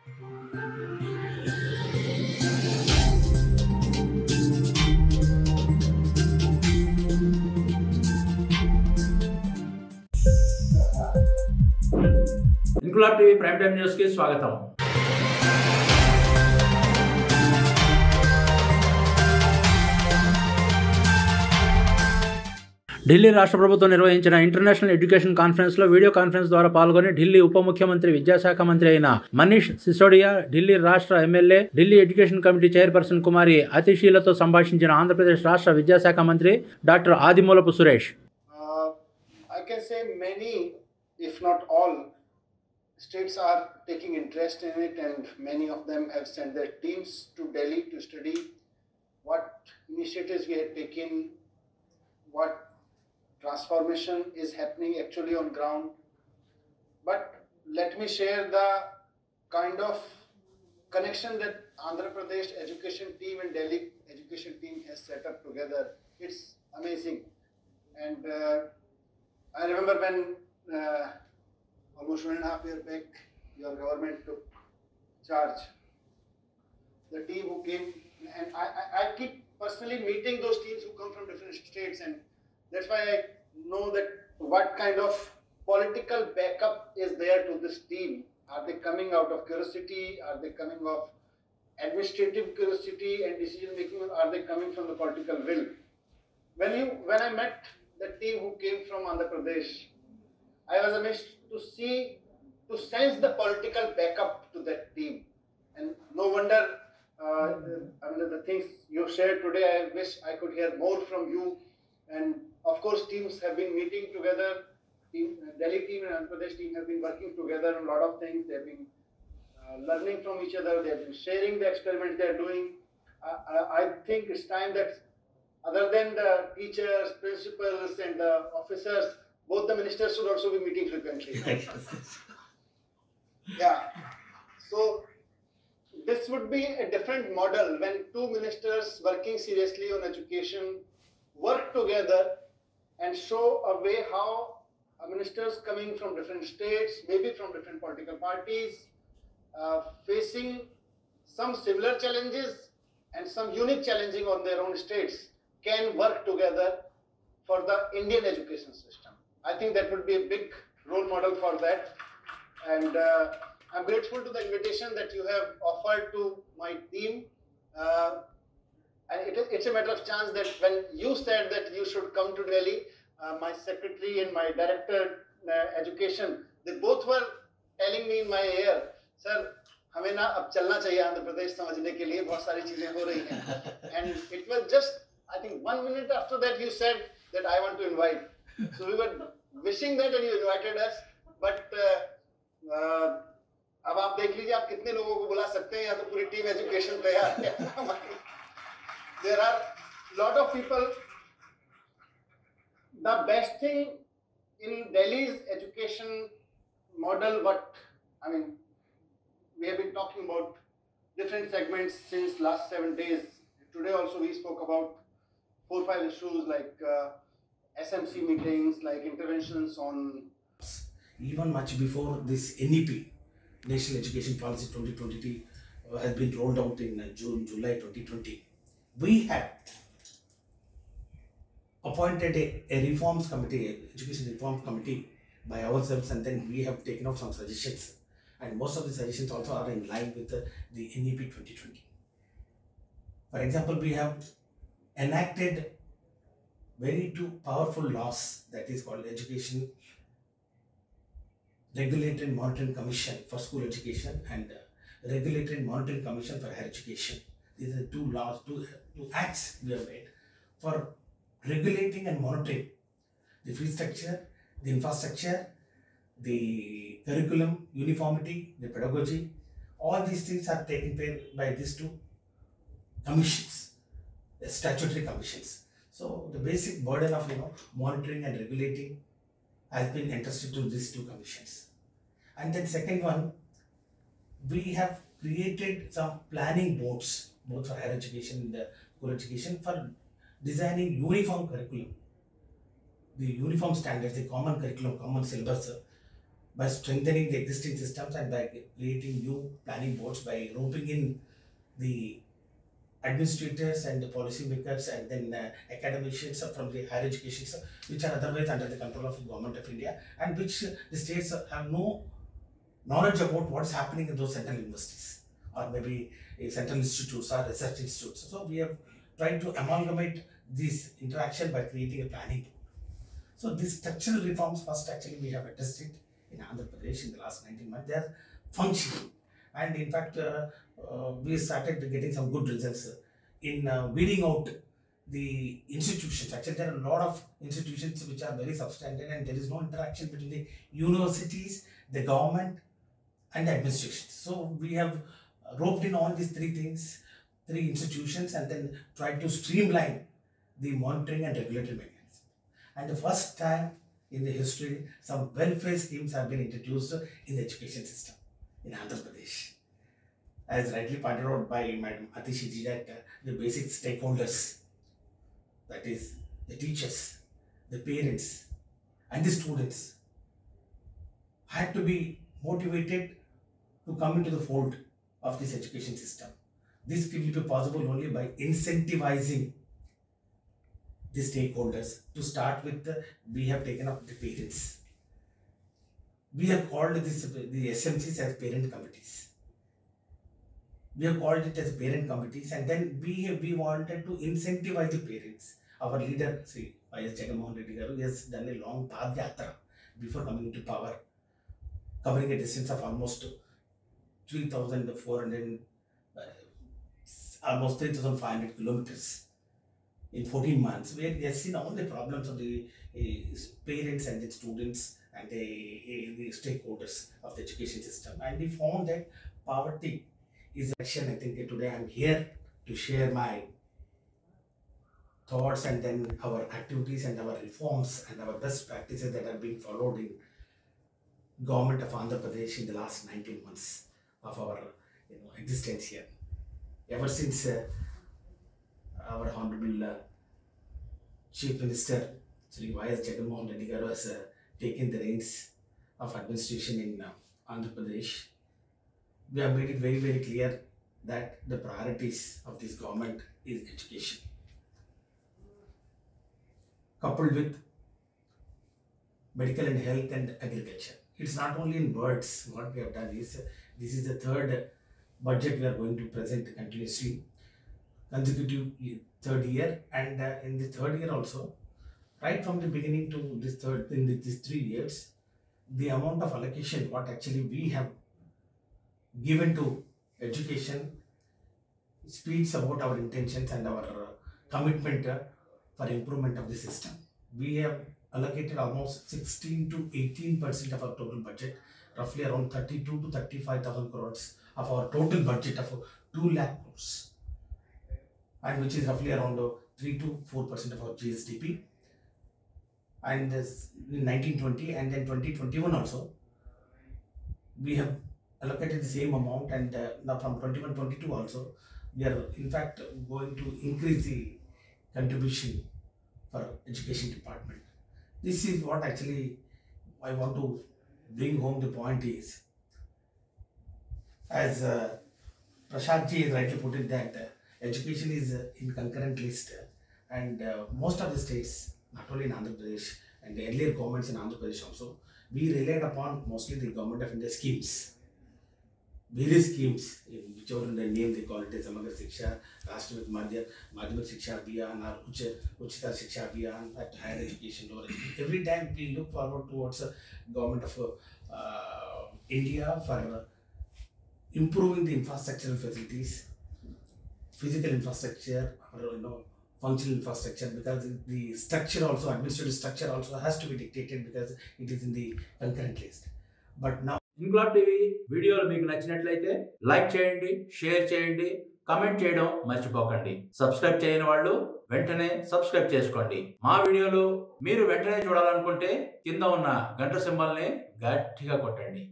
इनकलाब TV prime time news की स्वागतम। ఢిల్లీ రాష్ట్ర ప్రభుత్వం నిర్వహించిన ఇంటర్నేషనల్ ఎడ్యుకేషన్ కాన్ఫరెన్స్ లో వీడియో కాన్ఫరెన్స్ ద్వారా పాల్గొని ఢిల్లీ ఉప ముఖ్యమంత్రి విద్యాశాఖ మంత్రి అయిన మనీష్ సిసోడియా, ఢిల్లీ రాష్ట్ర MLA, Delhi education committee chairperson కుమారి అతిశీలతో సంభాషించిన ఆంధ్రప్రదేశ్ రాష్ట్ర విద్యాశాఖ మంత్రి doctor Adimulapu Suresh. I can say many, if not all, states are taking interest in it, and many of them have sent their teams to Delhi to study what initiatives we had taken, what transformation is happening actually on ground. But let me share the kind of connection that Andhra Pradesh education team and Delhi education team has set up together. It's amazing. And I remember when almost 1.5 years back, your government took charge. The team who came, and I keep personally meeting those teams who come from different states, and that's why I know that what kind of political backup is there to this team. Are they coming out of curiosity? Are they coming of administrative curiosity and decision making? Or are they coming from the political will? When I met the team who came from Andhra Pradesh, I was amazed to sense the political backup to that team. And no wonder, the things you shared today, I wish I could hear more from you. And of course, teams have been meeting together. Delhi team and Andhra Pradesh team have been working together on a lot of things. They have been learning from each other. They have been sharing the experiments they are doing. I think it's time that other than the teachers, principals, and the officers, both the ministers should also be meeting frequently. Yeah. So this would be a different model when two ministers working seriously on education work together and show a way how ministers coming from different states, maybe from different political parties, facing some similar challenges and some unique challenging on their own states, can work together for the Indian education system. I think that would be a big role model for that. And I'm grateful to the invitation that you have offered to my team. And it's a matter of chance that when you said that you should come to Delhi, my secretary and my director education, they both were telling me in my ear, sir, हमें ना अब चलना चाहिए आंध्र प्रदेश समझने के लिए, बहुत सारी चीजें हो रही हैं. And it was just, I think 1 minute after that you said that I want to invite. So we were wishing that and you invited us. But अब आप देख लीजिए आप कितने लोगों को बुला सकते हैं, या तो पूरी टीम एजुकेशन तैयार है. There are a lot of people. The best thing in Delhi's education model, we have been talking about different segments since last 7 days. Today also we spoke about 4-5 issues like SMC meetings, like interventions on. Even much before this NEP, National Education Policy 2020, has been rolled out in July 2020. We have appointed a reforms committee, education reform committee by ourselves, and then we have taken out some suggestions, and most of the suggestions also are in line with the NEP 2020. For example, we have enacted very two powerful laws, that is called Education Regulatory and Monitoring Commission for School Education and Regulatory and Monitoring Commission for Higher Education. These are two laws, two acts we have made for regulating and monitoring the fee structure, the infrastructure, the curriculum, uniformity, the pedagogy. All these things are taken care by these two commissions, the statutory commissions. So the basic burden of monitoring and regulating has been entrusted to these two commissions. And then second one, we have created some planning boards, both for higher education and school education, for designing uniform curriculum, the uniform standards, the common curriculum, common syllabus by strengthening the existing systems and by creating new planning boards, by roping in the administrators and the policymakers and then academicians from the higher education, which are otherwise under the control of the government of India, and which the states have no knowledge about what's happening in those central universities or maybe central institutes or research institutes. So we have tried to amalgamate this interaction by creating a planning board. So these structural reforms, first actually we have addressed it in Andhra Pradesh in the last 19 months. They are functioning, and in fact we started getting some good results in weeding out the institutions. Actually, there are a lot of institutions which are very substandard, and there is no interaction between the universities, the government, and the administrations. So we have roped in all these three things, three institutions, and then tried to streamline the monitoring and regulatory mechanism. And the first time in the history, some welfare schemes have been introduced in the education system in Andhra Pradesh. As rightly pointed out by Madam Atishi ji, that the basic stakeholders, that is the teachers, the parents, and the students, had to be motivated to come into the fold of this education system. This will be possible only by incentivizing the stakeholders. To start with, we have taken up the parents. We have called the SMCs as parent committees. We have called it as parent committees, and then we wanted to incentivize the parents. Our leader, Sri Y.S. Jagannath Reddy Garu, has done a long padayatra before coming into power, covering a distance of almost 3,400, almost 3,500 kilometers in 14 months, where we have seen all the problems of the parents and the students and the stakeholders of the education system. And we found that poverty is action. I think today I am here to share my thoughts and then our activities and our reforms and our best practices that are being followed in government of Andhra Pradesh in the last 19 months of our existence here. Ever since our Honorable Chief Minister Sri Y.S. Jagannath Reddy Garu has taken the reins of administration in Andhra Pradesh, we have made it very, very clear that the priorities of this government is education, coupled with medical and health and agriculture. It's not only in words. What we have done is, this is the third budget we are going to present continuously, consecutive third year, and in the third year also, right from the beginning to this these 3 years, the amount of allocation what actually we have given to education speaks about our intentions and our commitment for improvement of the system. We have allocated almost 16 to 18% of our total budget, roughly around 32 to 35,000 crores of our total budget of 2 lakh crores, and which is roughly around 3 to 4% of our GSDP. And this in 1920 and then 2021 also, we have allocated the same amount, and now from 21-22 also, we are in fact going to increase the contribution for education department. This is what actually I want to bring home. The point is, as Prashad ji rightly put it, that education is in concurrent list, and most of the states, not only in Andhra Pradesh and the earlier governments in Andhra Pradesh also, we relied upon mostly the government of India schemes, various schemes, whichever the name they call it, Samagra Shiksha, Rashtravat Madhyamik Shiksha Abhiyan, or Uchita Shiksha Abhiyan, at higher education, lower education. Every time we look forward towards government of India for improving the infrastructural facilities, physical infrastructure, or functional infrastructure, because the structure also, administrative structure also has to be dictated because it is in the concurrent list. But now Inquilab TV వీడియోలు మీకు నచ్చినట్లయితే like చేయండి, share చేయండి, comment చేయడం మర్చిపోకండి. Subscribe చేయని వాళ్ళు వెంటనే సబ్స్క్రైబ్ చేసుకోండి. మా వీడియోలు మీరు వెంటనే చూడాలనుకుంటే కింద ఉన్న గంట సింబల్ని గట్టిగా కొట్టండి.